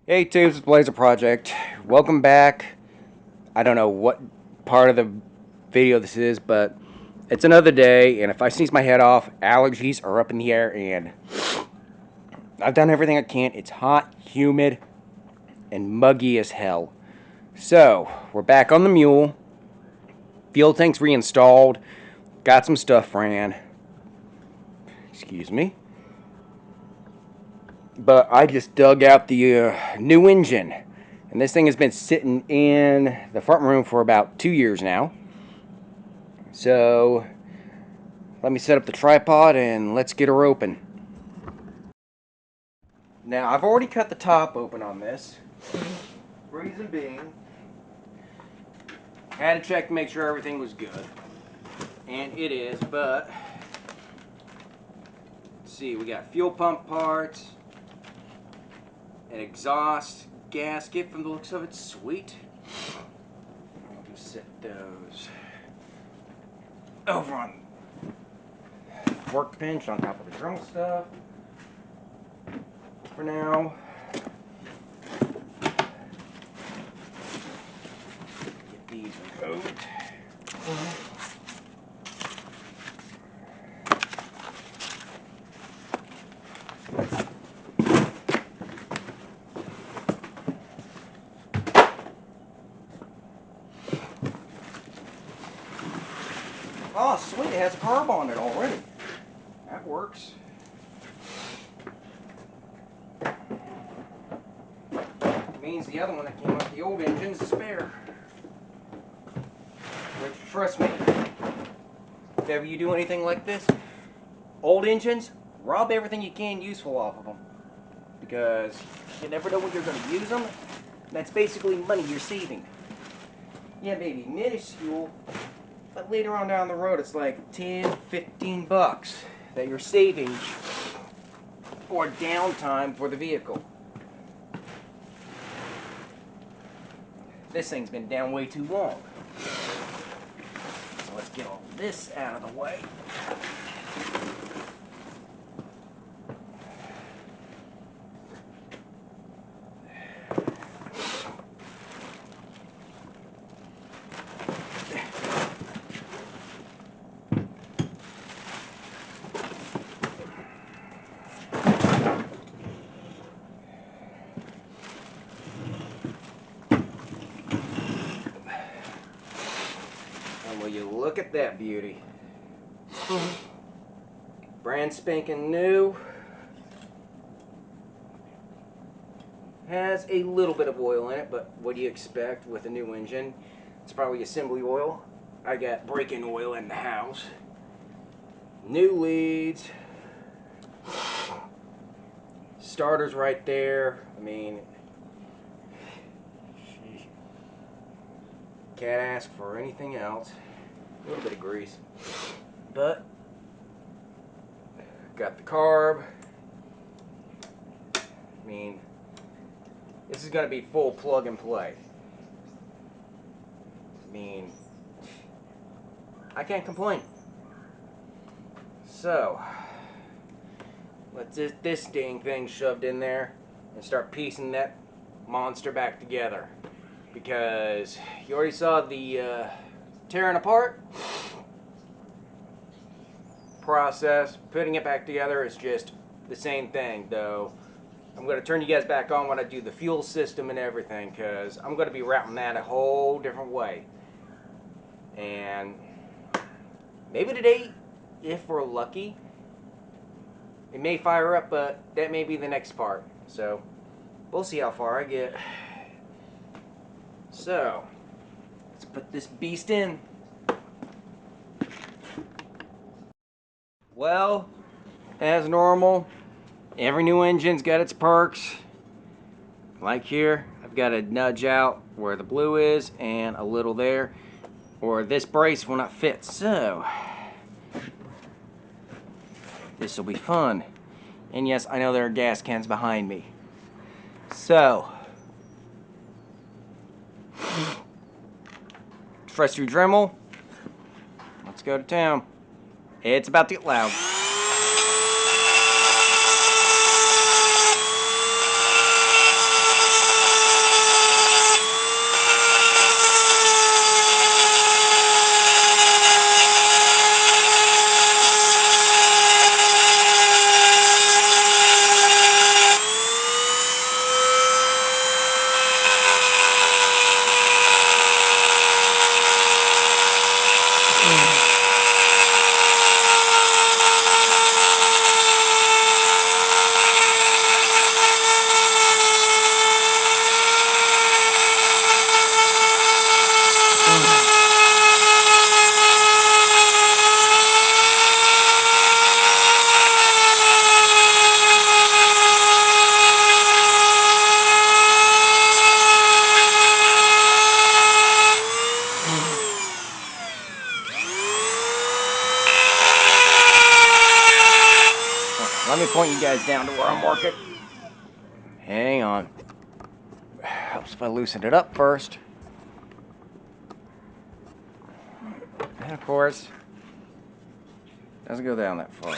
Hey Tubes, it's Blazer Project. Welcome back. I don't know what part of the video this is, but it's another day, and if I sneeze my head off, allergies are up in the air, and I've done everything I can. It's hot, humid, and muggy as hell. So, we're back on the Mule. Fuel tank's reinstalled. Got some stuff ran. Excuse me. But I just dug out the new engine. And this thing has been sitting in the front room for about 2 years now. So let me set up the tripod and let's get her open. Now I've already cut the top open on this. Reason being, had to check to make sure everything was good. And it is, but let's see, we got fuel pump parts, an exhaust gasket from the looks of it, sweet. I'll just set those over on workbench on top of the drum stuff for now. Get these removed. Oh, sweet, it has a carb on it already. That works. Means the other one that came with the old engine's a spare. Which, trust me, if ever you do anything like this, old engines, rob everything you can useful off of them. Because you never know when you're going to use them. That's basically money you're saving. Yeah, maybe minuscule, but later on down the road it's like 10, 15 bucks that you're saving for downtime for the vehicle. This thing's been down way too long. So let's get all this out of the way. And will you look at that beauty? Brand spanking new. Has a little bit of oil in it, but what do you expect with a new engine? It's probably assembly oil. I got break-in oil in the house. New leads. Starters right there. I mean, can't ask for anything else. A little bit of grease. But, got the carb. I mean, this is going to be full plug and play. I mean, I can't complain. So, let's get this dang thing shoved in there and start piecing that monster back together. Because you already saw the tearing apart process. Putting it back together is just the same thing, though. I'm going to turn you guys back on when I do the fuel system and everything, because I'm going to be routing that a whole different way. And maybe today, if we're lucky, it may fire up, but that may be the next part. So, we'll see how far I get. So, let's put this beast in. Well, as normal, every new engine's got its perks. Like here, I've got to nudge out where the blue is and a little there, or this brace will not fit. So, this will be fun. And yes, I know there are gas cans behind me. So, fresh through Dremel. Let's go to town. It's about to get loud. Let me point you guys down to where I'm working. Hang on. Helps if I loosen it up first. And of course, doesn't go down that far.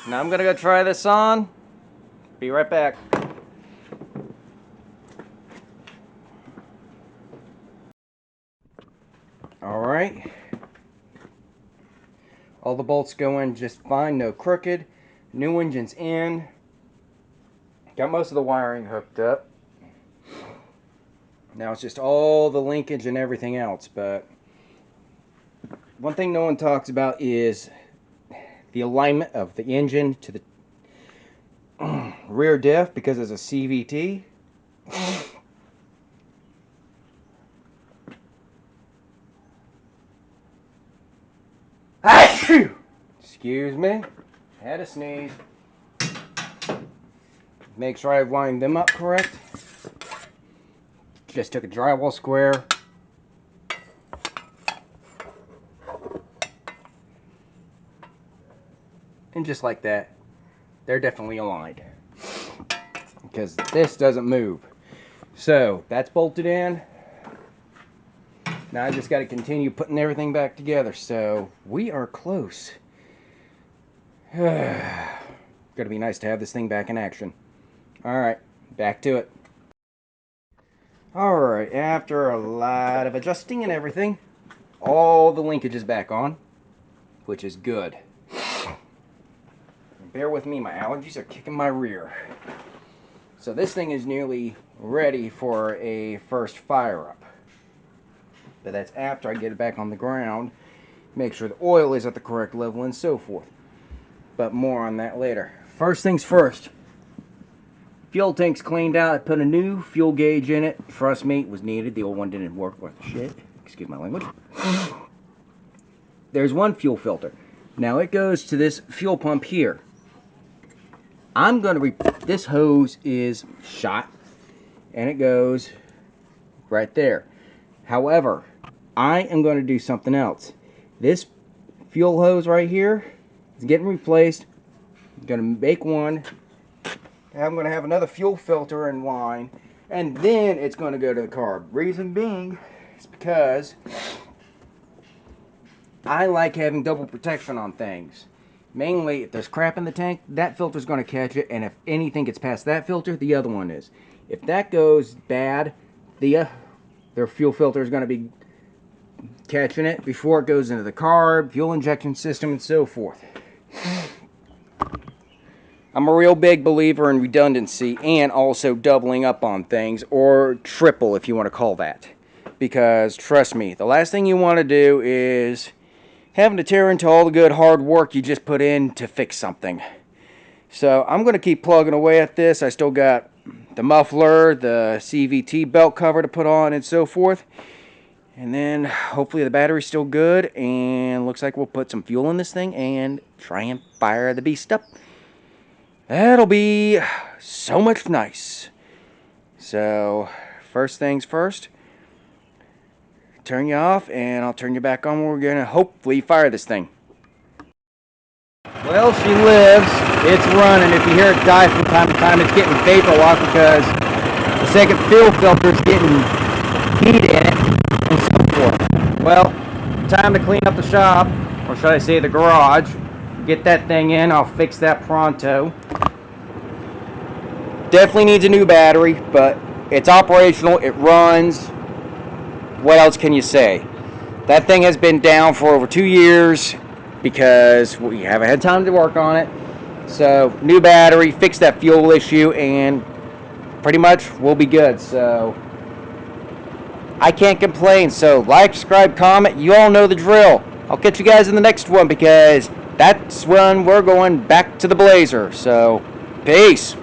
Now I'm gonna go try this on. Be right back. Alright. All the bolts go in just fine, no crooked. New engine's in. Got most of the wiring hooked up. Now it's just all the linkage and everything else, but one thing no one talks about is the alignment of the engine to the rear diff, because it's a CVT. Excuse me, had a sneeze. Make sure I've lined them up correct. Just took a drywall square. And just like that, they're definitely aligned. Because this doesn't move. So, that's bolted in. Now I just got to continue putting everything back together. So, we are close. Gotta be nice to have this thing back in action. Alright, back to it. Alright, after a lot of adjusting and everything, all the linkage is back on, which is good. Bear with me, my allergies are kicking my rear. So this thing is nearly ready for a first fire up. But that's after I get it back on the ground, make sure the oil is at the correct level and so forth. But more on that later. First things first. Fuel tank's cleaned out. I put a new fuel gauge in it. Trust me, it was needed. The old one didn't work worth shit. Excuse my language. There's one fuel filter. Now it goes to this fuel pump here. I'm going to this hose is shot and it goes right there. However, I am going to do something else. This fuel hose right here is getting replaced. I'm going to make one. I'm going to have another fuel filter in line, and then it's going to go to the carb. Reason being is because I like having double protection on things. Mainly, if there's crap in the tank, that filter is going to catch it, and if anything gets past that filter, the other one is. If that goes bad, their fuel filter is going to be catching it before it goes into the carb, fuel injection system, and so forth. I'm a real big believer in redundancy and also doubling up on things, or triple if you want to call that. Because, trust me, the last thing you want to do is having to tear into all the good hard work you just put in to fix something. So, I'm going to keep plugging away at this. I still got the muffler, the CVT belt cover to put on, and so forth. And then, hopefully the battery's still good, and looks like we'll put some fuel in this thing and try and fire the beast up. That'll be so much nice. So, first things first, turn you off and I'll turn you back on. We're going to hopefully fire this thing. Well, she lives. It's running. If you hear it die from time to time, it's getting vapor lock because the second fuel filter is getting heat in it and so forth. Well, time to clean up the shop, or should I say the garage. Get that thing in. I'll fix that pronto. Definitely needs a new battery, but it's operational. It runs. What else can you say? That thing has been down for over 2 years because we haven't had time to work on it. So new battery, fix that fuel issue, and pretty much we'll be good. So I can't complain. So like, subscribe, comment. You all know the drill. I'll catch you guys in the next one because that's when we're going back to the Blazer. So peace.